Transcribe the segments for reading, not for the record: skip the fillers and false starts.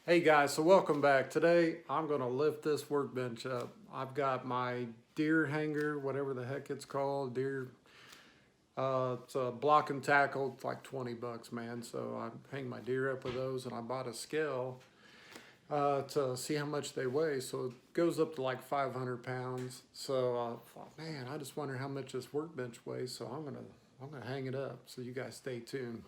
Hey guys, so welcome back. Today I'm going to lift this workbench up. I've got my deer hanger, whatever the heck it's called, deer. It's a block and tackle. It's like 20 bucks, man. So I hang my deer up with those, and I bought a scale to see how much they weigh. So it goes up to like 500 pounds. So I thought, man, I just wonder how much this workbench weighs. So I'm gonna hang it up. So you guys stay tuned.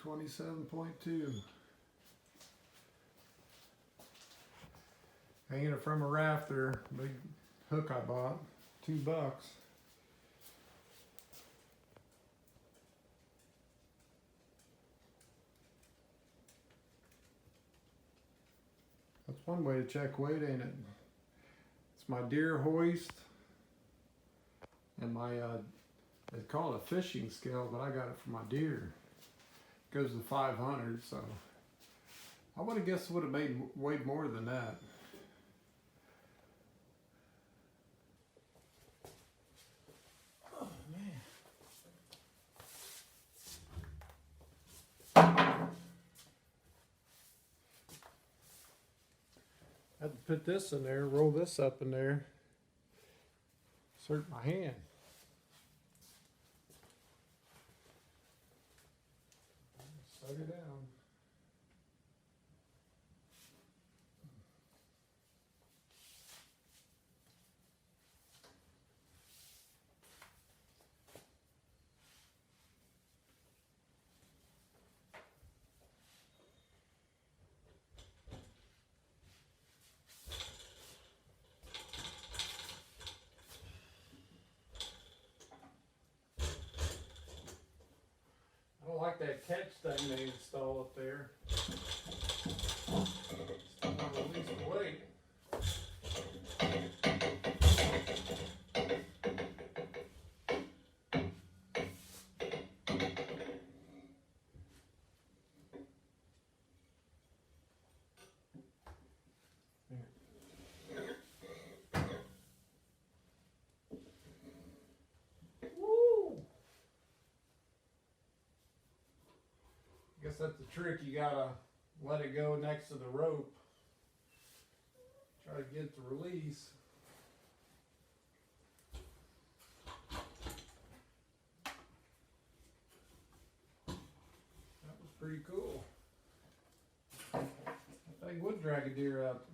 $227.2. Hanging it from a rafter, big hook I bought, $2. That's one way to check weight, ain't it? It's my deer hoist and my, they call it a fishing scale, but I got it for my deer. It goes to 500, so I would have guessed it would have made weighed more than that. Oh man. I had to put this in there, roll this up in there, insert my hand. Suck it down. I don't like that catch thing they install up there. It's not gonna release the weight. I guess that's the trick. You gotta let it go next to the rope. Try to get it to release. That was pretty cool. That thing would drag a deer up.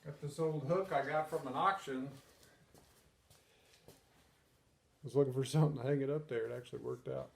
Got this old hook I got from an auction. I was looking for something to hang it up there. It actually worked out.